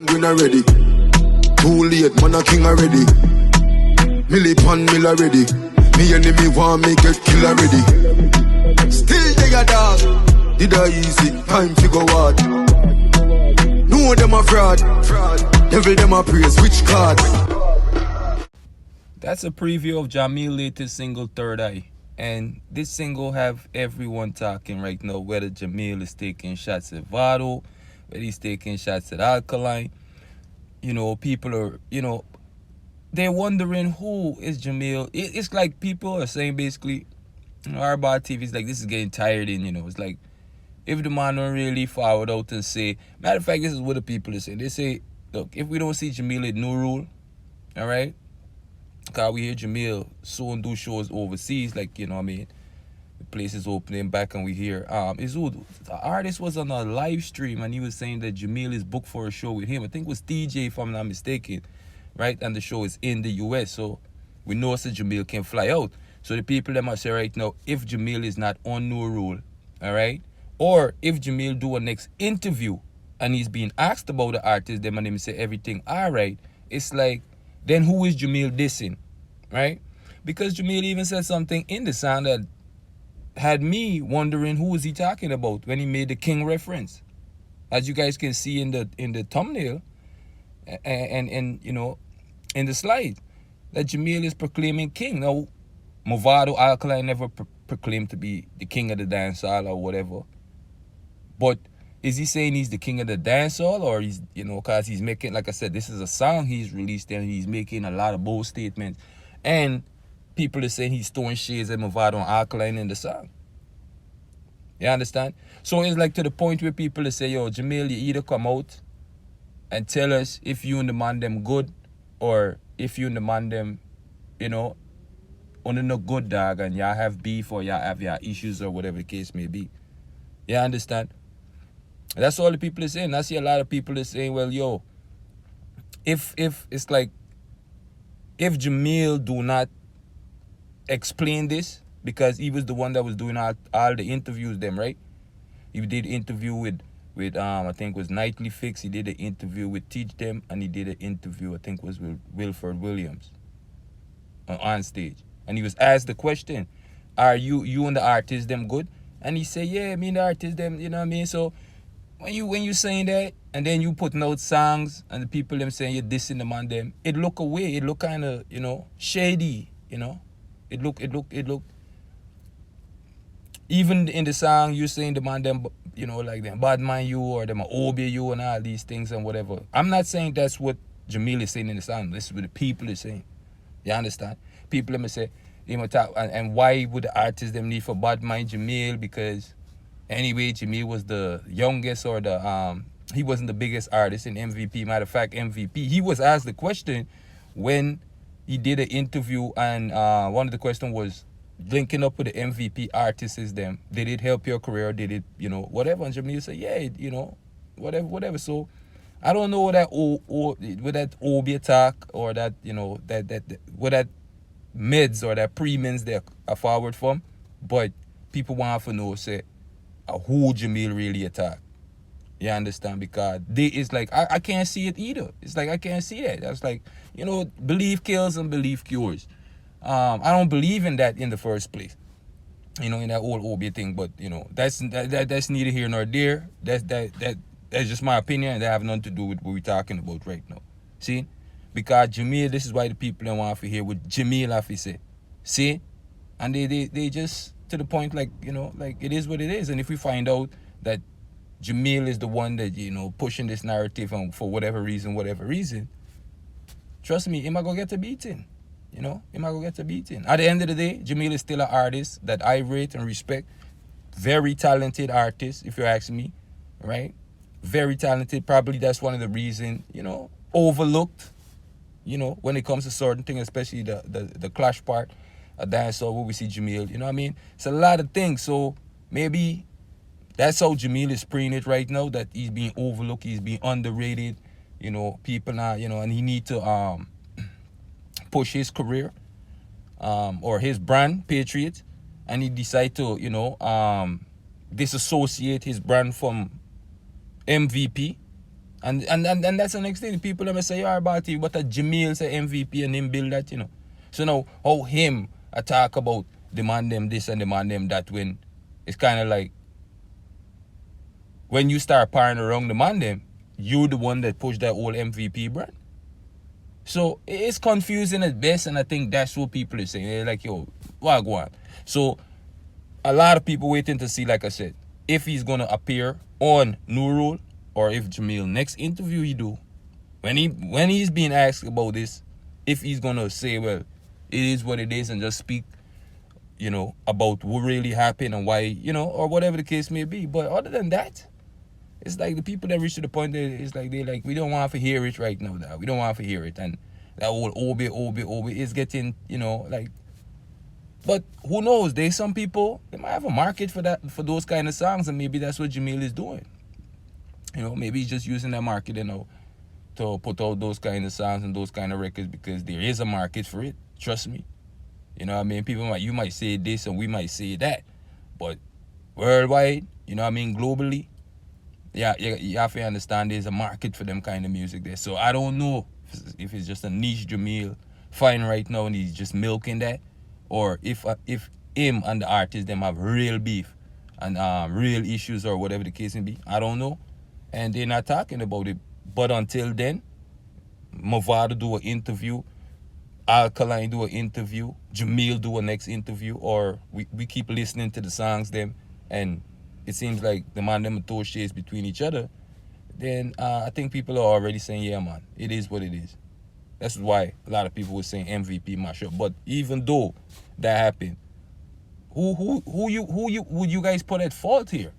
Win already. Too late, man a king already. Milli pan mill already. Me enemy want me get kill already. Still they a dog. Did I easy? Time to go hard. Know them a fraud. Devil them a praise. Which card? That's a preview of Jahmiel's latest single, Third Eye. And this single have everyone talking right now, whether Jahmiel is taking shots at Mavado, whether he's taking shots at Alkaline. You know, people are, they're wondering who is Jahmiel. It's like people are saying basically, Arbad TV is like, this is getting tired and, it's like, if the man don't really forward out and say, matter of fact, this is what the people are saying. They say, look, if we don't see Jahmiel at No Rule, all right, because we hear Jahmiel soon do shows overseas, like, the places opening back, and we hear the artist was on a live stream and he was saying that Jahmiel is booked for a show with him. I think it was TJ, if I'm not mistaken, right? And the show is in the US, so we know that Jahmiel can fly out. So the people that must say right now, if Jahmiel is not on No Rule, all right, or if Jahmiel do a next interview and he's being asked about the artist, then my name say everything all right, it's like, then who is Jahmiel dissing, right? Because Jahmiel even said something in the song that had me wondering who was he talking about when he made the king reference. As you guys can see in the thumbnail and in the slide, that Jahmiel is proclaiming king. Now, Mavado, Alkaline never proclaimed to be the king of the dancehall or whatever. But is he saying he's the king of the dancehall, or he's, because he's making, like I said, this is a song he's released and he's making a lot of bold statements. And people are saying he's throwing shades at Mavado and Alkaline in the song. You understand? So it's like to the point where people are saying, yo, Jahmiel, you either come out and tell us if you and the man them good, or if you and the man them, on no good, dog, and y'all have beef or y'all have your issues or whatever the case may be. You understand? That's all the people are saying. I see a lot of people are saying, well, yo, if it's like, if Jahmiel do not explain this, because he was the one that was doing all the interviews, them, right? He did an interview with I think it was Nightly Fix. He did an interview with Teach Them, and he did an interview, I think it was with Wilford Williams on stage. And he was asked the question, are you and the artist them good? And he said, yeah, me and the artist them, you know what I mean? So when you saying that, and then you putting out songs and the people them saying you're dissing them on them, it look away. It look kind of, shady, It look. Even in the song, you saying the man them, like them bad man you, or them obey you and all these things and whatever. I'm not saying that's what Jahmiel is saying in the song. This is what the people are saying. You understand? People let me say, talk, and why would the artists them need for bad mind Jahmiel? Because anyway, Jahmiel was the youngest, or he wasn't the biggest artist in MVP. Matter of fact, MVP. He was asked the question when he did an interview, and one of the questions was linking up with the MVP artists is them. Did it help your career? Did it, whatever? And Jahmiel said, yeah, whatever. So I don't know what that OB attack, or that, what that meds or that pre-meds they are forward from, but people want to know, say, who Jahmiel really attack. You understand? Because it's like, I can't see it either. It's like, I can't see that. That's like, belief kills and belief cures. I don't believe in that in the first place. In that old OB thing, but that's neither here nor there. That's just my opinion, and that have nothing to do with what we're talking about right now. See? Because Jahmiel, this is why the people don't want to hear what Jahmiel have to say. See? And they just, to the point, like, like it is what it is. And if we find out that Jahmiel is the one that, pushing this narrative, and for whatever reason, trust me, he might go get a beating. He might go get a beating. At the end of the day, Jahmiel is still an artist that I rate and respect. Very talented artist, if you ask me, right? Very talented. Probably that's one of the reasons, overlooked, when it comes to certain things, especially the clash part, a dancehall where we see Jahmiel, what I mean? It's a lot of things. So maybe that's how Jahmiel is spraying it right now, that he's being overlooked, he's being underrated, people now, and he need to push his career, or his brand, Patriot, and he decide to, disassociate his brand from MVP, And that's the next thing. The people that say, "Yeah, about you," but a Jahmiel say MVP and him build that, So now, how him talk about demand them this and demand them that, when it's kind of like when you start parring around demand them, you the one that push that whole MVP brand. So it's confusing at best, and I think that's what people are saying. They're like, yo, what go on? So a lot of people waiting to see, like I said, if he's gonna appear on New Rule, or if Jahmiel next interview he do, when he's being asked about this, if he's gonna say, well, it is what it is, and just speak, about what really happened and why, or whatever the case may be. But other than that, it's like the people that reach to the point that it's like they're like, we don't want to hear it right now. We don't want to hear it, and that whole Obi is getting, like. But who knows? There's some people, they might have a market for that, for those kind of songs, and maybe that's what Jahmiel is doing. Maybe he's just using that market, to put out those kind of songs and those kind of records, because there is a market for it. Trust me. You might say this and we might say that, but worldwide, globally, yeah, you have to understand there's a market for them kind of music there. So I don't know if it's just a niche Jahmiel fine right now and he's just milking that, or if him and the artist them have real beef and real issues or whatever the case may be. I don't know, and they're not talking about it. But until then, Mavado do an interview, Alkaline do an interview, Jahmiel do a next interview, or we keep listening to the songs them, and it seems like the man them throw shades between each other, then I think people are already saying, yeah, man, it is what it is. That's why a lot of people were saying MVP mashup. But even though that happened, who would you guys put at fault here?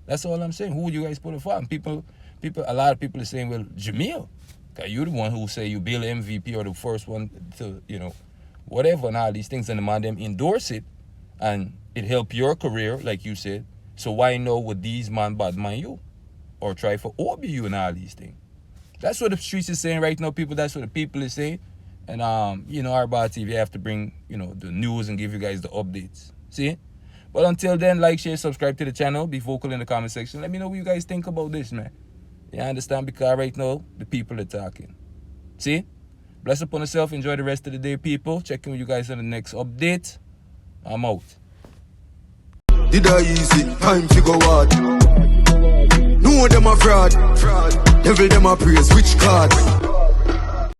That's all I'm saying. Who would you guys put at fault? And a lot of people are saying, well, Jahmiel, cause you're the one who say you build MVP or the first one to, whatever and all these things, and the man them endorse it, and it help your career, like you said. So why no would these man bad mind you, or try for OB you and all these things? That's what the streets is saying right now, people. That's what the people is saying. And, our TV have to bring, the news and give you guys the updates. See? But until then, like, share, subscribe to the channel. Be vocal in the comment section. Let me know what you guys think about this, man. You understand? Because right now, the people are talking. See? Bless upon yourself. Enjoy the rest of the day, people. Check in with you guys on the next update. I'm out. Did I easy? Time to go hard. Know them a fraud. Devil them a praise. Which card?